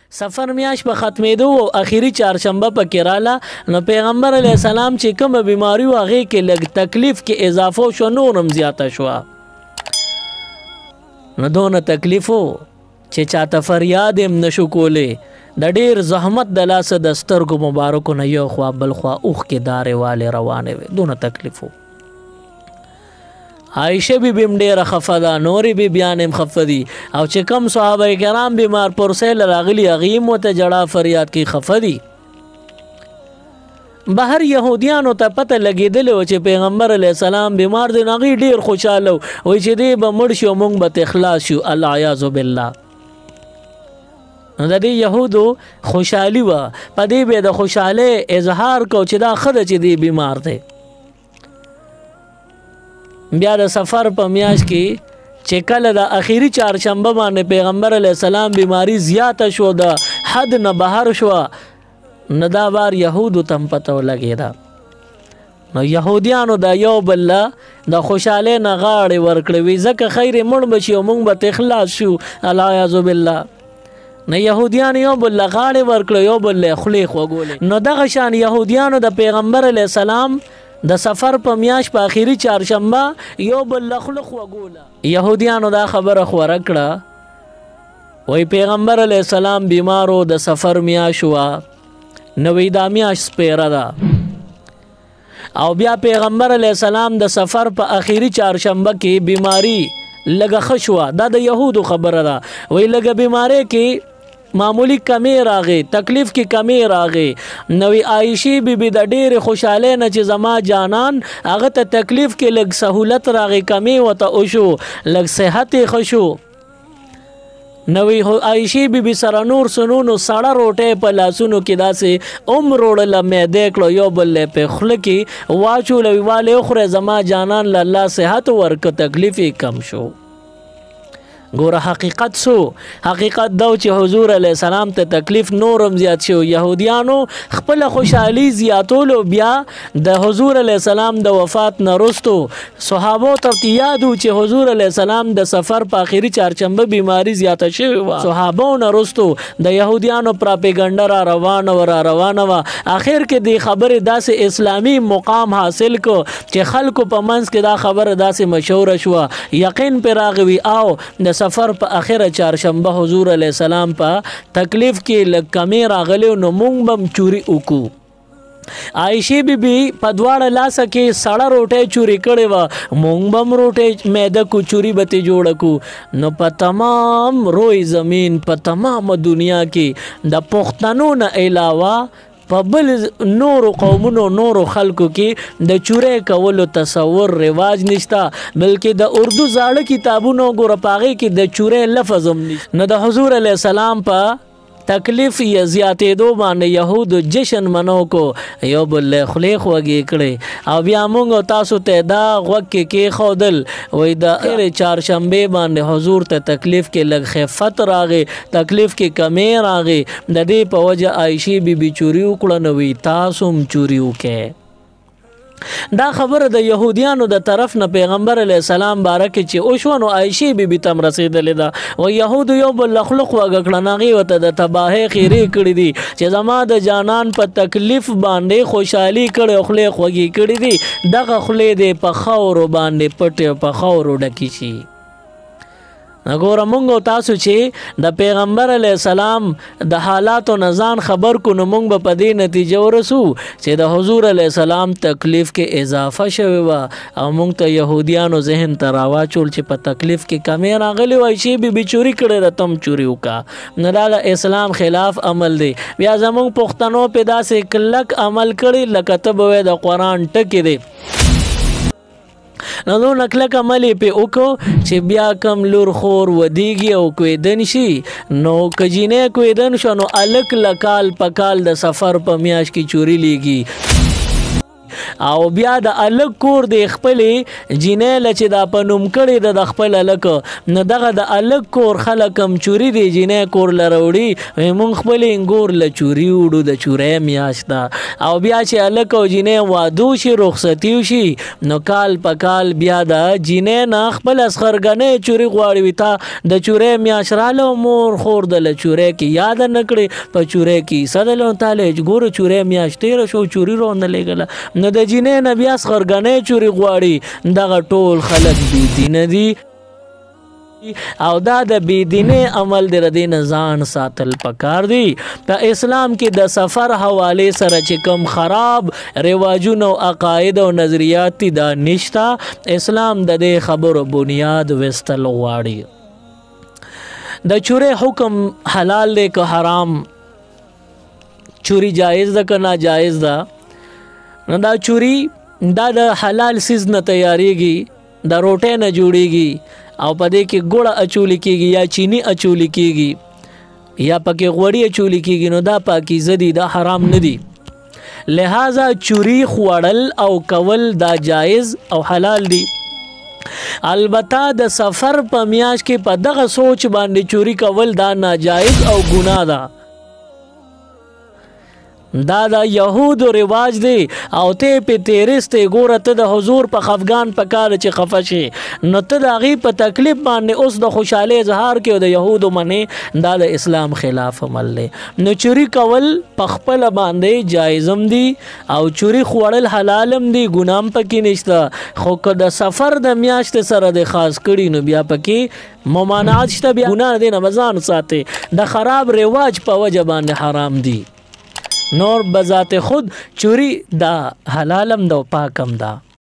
سفر میاش په ختمېدو او اخیری چهارشنبه پکې راله نو پیغمبر علیه السلام چې کومه بیماری و هغې کې لږ تکلیف کې اضافه شو نور هم زیاته شوه نو دونه تکلیف و چې چاته فریاد هم نشو کولی د ډېر زحمت د لاسه د سترګو مبارکو نه یو خوا بل خوا اوښ کې دارې والې روانې وې دونه تکلیف و عایشه بی بیم ډیره خفه ده نورې بی بیان هم خفه دي او چې کم صحابه کرام بیمار پرسیل راغلي هغې هم ورته جړا فریاد کې خفه دي بهر یهودیانو ته پته لګېدلې وه چې پیغمبر علیه السلام بیمار دی نو هغوی ډېر خوشحاله وایي چې دی به مړ شي او موږ به اخلاص شو العیاذ بالله نو د دې یهودو خوشحالي وه په دې به د خوشحالۍ اظهار کو چې دا ښه ده چې دی بیمار دی بیا د سفر په میاشت کې چې کله د اخیری چهارشنبه باندې پیغمبر علیه السلام بیماری زیاته شو د حد نه بهر شوه نو دا بار یهودو ته هم پته ولګېده نو یهودیانو د یو بل د خوشحالۍ نه غاړې ورکړې وي ځکه خیر یې مړ به شي او موږ به اخلاص شو العیاذ بالله نو یهودیان یو بل غاړې ورکړه یو بل خولې خوږولې نو دغه شان یهودیانو د پیغمبر علیه السلام د سفر په میاشت په اخیری چهارشنبه یو بل خوله خوږوله یهودیانو دا خبره خوره کړه وایي پیغمبر علیه السلام بیمارو د سفر میاشت وه نو وایي دا میاشت سپیره ده او بیا پیغمبر علیه السلام د سفر په اخیری چهارشنبه کې بیماری لږه ښه شوه دا د یهودو خبره ده وایي لږه بیماری کې معمولی کمی راغی تکلیف کی کمی راغی نوی عائشی بی بی د ډېرې خوشحالۍ نه چې زما جانان هغه ته تکلیف کې لږ سهولت راغی کمی ورته وشو لږ صحت یې ښه شو نوی عائشی بی بی سره نور سنونو سړه روټۍ په لاسونو کې داسې روړله معدې کړو یو بل په خوله کې واچولو ویې والې وخورئ زما جانان له الله صحت ورکړه تکلیف یې کم شو ګوره حقیقت سو حقیقت دا چې حضور علیه السلام ته تکلیف نورم زیات شو یهودیانو خپل خوشحالي زیاتولو بیا د حضور علیه السلام د وفات نه وروستو صحابو ته یاد و چې حضور علیه السلام د سفر په آخري چهارشنبه بیماری زیاته شوې وه صحابو نه وروستو د یهودیانو پراپیګنډه را روانه وه اخر کې دې خبرې داسې اسلامي مقام حاصل کو چې خلکو په منځ کې دا خبره داسې مشهوره شوه یقین پې راغوي او د سفر په اخره چهارشنبه حضور علیه السلام په تکلیف کې لږ کمی راغلی نو موږ به هم چوري وکړو عایشې بی بی په دواړه لاسه کې سړه روټۍ چوري کړې وه موږ به هم روټۍ میده کو چوري به ترې جوړه کړو نو په تمام روی زمین په تمامه دنیا کې د پښتنو نه علاوه په بل نورو قومونو نورو خلکو کې د چورۍ کولو تصور رواج نشته بلکې د اردو زاړه کتابونو ګوره په هغې کې د چورۍ لفظ هم نشته نو د حضور علیه السلام په تکلیف یې زیاتېدو باندې یهودو جشن منو کو یو بل خولې خوږې کړې او بیا موږ تاسو ته دا غوږ کې کېښودل وایي د اخرې چهارشنبې باندې حضور ته تکلیف کې لږ خفت راغی تکلیف کې کمی راغی د دې په وجه عایشې بی بی چوري وکړه نو وایي تاسو هم چوري وکئ دا خبره د یهودیانو د طرف نه پیغمبر علیه السلام باره کې چې وشوه نو عایشې بی بي ته هم رسېدلې ده و یهودو یو بل له خوله خوږه کړه نو هغې ورته د تباهۍ خیرې کړي دي چې زما د جانان په تکلیف باندې خوشحالي کړې او خولې خوږې کړي دي دغه خولې دې په خاورو باندې پټې په خاورو ډکې شي ګوره مونږ او تاسو چې د پیغمبر علیه السلام د حالاتو نه ځان خبر کو نو مونږ به په دې نتیجه ورسو چې د حضور علیه السلام تکلیف کې اضافه شوې وه او مونږ ته یهودیانو ذهن ته راواچول چې په تکلیف کې کمی راغلی وای شي بي بي چوري کړې ده تم چوري وکړه نو دا د اسلام خلاف عمل دی بیا زمونږ پښتنو په داسې کلک عمل کړي لکه ته به وایې د قرآن ټکې دی نو نکلک عملی پی اوکو چې بیا کم لور خور ودیگی او کویدن شي نو کجینه کویدن شو نو الک لکال پکال د سفر په میاش کی چوری لیگی او بیا د الګ کور د خپلې جینې له چې دا په نوم کړی د خپل الګ نه دغه د الګ کور خلک هم چوري دی جینې کور له راوړي مونږ خپل انګور له چوري وړو د چورې میاشت ده او بیا چې الګ او جینې واده شي رخصتي شي نو کال په کال بیا د جینې نه خپل اسخرګنې چوري غواړي وي تا د چورې میاشت راله مور خور د له چورې کې یاد نه کړې په چورې کې صدلو تعالی ګوره چورې میاشت تېره شو چوري رونه لېږله نو د جینۍ نه بیا اسخرګنۍ چوري غواړي دغه ټول خلک بېدینه دي او دا د بېدینۍ عمل د دې نه ځان ساتل پکار دي په اسلام کې د سفر حوالې سره چې کوم خراب رواجونه او عقاید او نظریات دي دا نشته اسلام د دې خبرو بنیاد وستل غواړي د چورې حکم حلال دی که حرام چوری جایز ده که ناجایز ده نو دا چوری دا د حلال سیز نه تیاریږي د روټۍ نه جوړیږي او په دې کې ګوړه اچولی کېږي یا چینی اچولی کېږي یا پکې غوړي اچولی کېږي نو دا پاکیزه دي دا حرام نه دي لہذا چوری خوړل او کول دا جایز او حلال دي البته د سفر په میاشت کې په دغه سوچ باندې چوری کول دا ناجایز او ګناه ده دا د یهودو رواج دی او ته په تیرستې ګوره ته د حضور په خفګان په کار چې خفه شي نو ته د هغې په تکلیف باندې اوس د خوشحالۍ اظهار کې او د یهودو منې دا د اسلام خلاف عمل دی نو چوری کول په خپله باندې جایزم دی او چوری خوړل حلالم دی ګنام پکې نشته خو که د سفر د میاشتې سره د خاص کړي نو بیا پکې ممانعات شته بیا ګناه دی نه ځان ساتي د خراب رواج په وجه باندې حرام دی نور بذات خود چوری دا حلالم دا پاکم دا